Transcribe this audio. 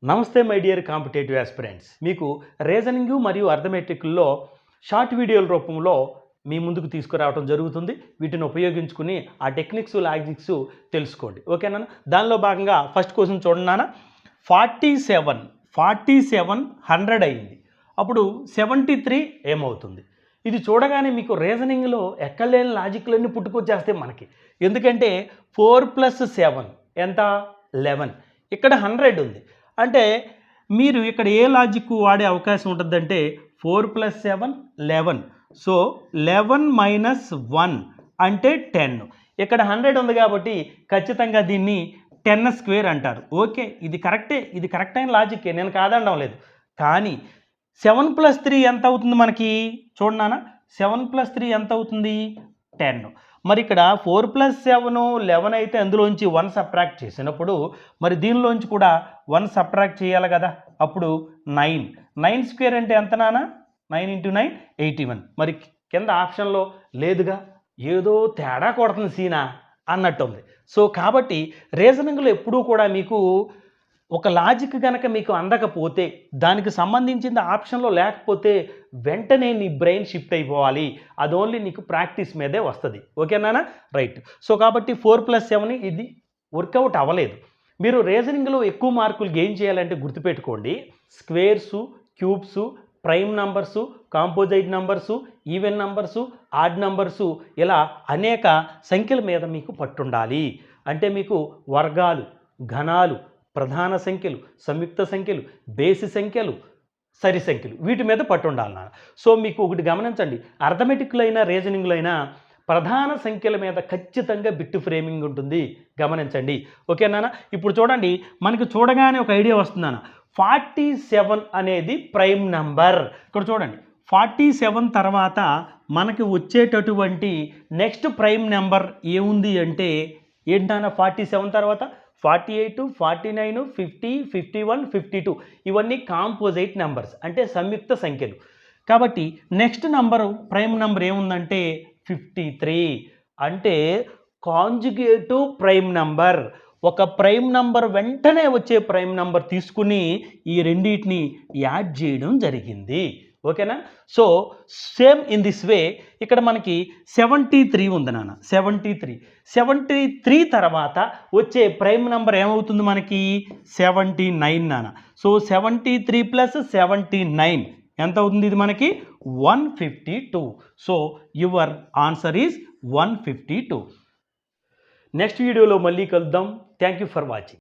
నమస్తే my dear competitive aspirants. మీకు reasoning మరియు అర్థమెటిక్లో షార్ట్ వీడియోల రూపంలో మీ ముందుకు తీసుకురావడం జరుగుతుంది. వీటిని ఉపయోగించుకుని ఆ టెక్నిక్స్ లాజిక్స్ తెలుసుకోండి. ఓకేనా? దానిలో భాగంగా ఫస్ట్ క్వశ్చన్ చూడండి నాన్న. 47 100 అయింది. అప్పుడు 73 ఏమవుతుంది? ఇది చూడగానే మీకు రీజనింగ్లో ఎక్కడలేని లాజిక్లన్నీ పుట్టుకొచ్చేస్తాయి మనకి. ఎందుకంటే 4 + 7 ఎంత? 11. ఇక్కడ 100 ఉంది. అంటే మీరు ఇక్కడ ఏ లాజిక్ వాడే అవకాశం ఉంటుందంటే 4 + 7 11. సో 11 - 1 అంటే 10. ఇక్కడ 100 ఉంది కాబట్టి ఖచ్చితంగా దీన్ని 10² అంటారు. ఓకే, ఇది కరెక్టే, ఇది కరెక్ట్ అయిన లాజిక్కే, నేను కాదనడం లేదు. కానీ 7 + 3 ఎంత అవుతుంది మనకి? చూడన్నా, 7 + 3 ఎంత అవుతుంది? 10. మరి ఇక్కడ 4 + 7 11 అయితే అందులోంచి 1 సబ్ట్రాక్ట్ చేసినప్పుడు మరి దీనిలోంచి కూడా 1 సబ్ట్రాక్ట్ చేయాలి కదా. అప్పుడు 9. 9² అంటే ఎంత నాన్న? 9 × 9 81. మరి కింద ఆప్షన్లో లేదుగా, ఏదో తేడా కొడుతుంది సీనా అన్నట్టుంది. సో కాబట్టి రీజనింగ్లో ఎప్పుడూ కూడా మీకు ఒక లాజిక్ కనుక మీకు అందకపోతే, దానికి సంబంధించింది ఆప్షన్లో లేకపోతే వెంటనే నీ బ్రెయిన్ షిఫ్ట్ అయిపోవాలి. అది ఓన్లీ నీకు ప్రాక్టీస్ మీదే వస్తుంది. ఓకేనా? రైట్. సో కాబట్టి 4 + 7 ఇది వర్కౌట్ అవ్వలేదు. మీరు రీజనింగ్లో ఎక్కువ మార్కులు గెయిన్ చేయాలంటే గుర్తుపెట్టుకోండి, squares, cubes, prime numbers, composite numbers, even numbers, odd numbers, ఇలా అనేక సంఖ్యల మీద మీకు పట్టుండాలి. అంటే మీకు వర్గాలు, ఘనాలు, ప్రధాన సంఖ్యలు, సంయుక్త సంఖ్యలు, బేసి సంఖ్యలు, సరి సంఖ్యలు, వీటి మీద పట్టుండాలి నాన్న. సో మీకు ఒకటి గమనించండి, అర్థమెటిక్లో అయినా రీజనింగ్లో అయినా ప్రధాన సంఖ్యల మీద ఖచ్చితంగా బిట్ ఫ్రేమింగ్ ఉంటుంది. గమనించండి. ఓకేనా? ఇప్పుడు చూడండి, మనకి చూడగానే ఒక ఐడియా వస్తుందన్న. 47 అనేది ప్రైమ్ నంబర్. ఇక్కడ చూడండి, 47 తర్వాత మనకి వచ్చేటటువంటి నెక్స్ట్ ప్రైమ్ నెంబర్ ఏముంది అంటే ఏంటన్నా? 47 తర్వాత 48, 49, 50, 51, 52 ఇవన్నీ కాంపోజిట్ నెంబర్స్, అంటే సంయుక్త సంఖ్యలు. కాబట్టి నెక్స్ట్ నంబరు ప్రైమ్ నెంబర్ ఏముందంటే 53. అంటే కాంజుగేటివ్ ప్రైమ్ నెంబర్. ఒక ప్రైమ్ నెంబర్ వెంటనే వచ్చే ప్రైమ్ నెంబర్ తీసుకుని ఈ రెండింటిని యాడ్ చేయడం జరిగింది. ఓకేనా? So same in this way ఇక్కడ మనకి 73 ఉంది నాన్న. 73 తర్వాత వచ్చే ప్రైమ్ నెంబర్ ఏమవుతుంది మనకి? 79 నాన్న. సో 73 + 79 ఎంత అవుతుంది? ఇది మనకి 152. So your answer is 152. Next వీడియోలో మళ్ళీ కలుద్దాం. Thank you for watching.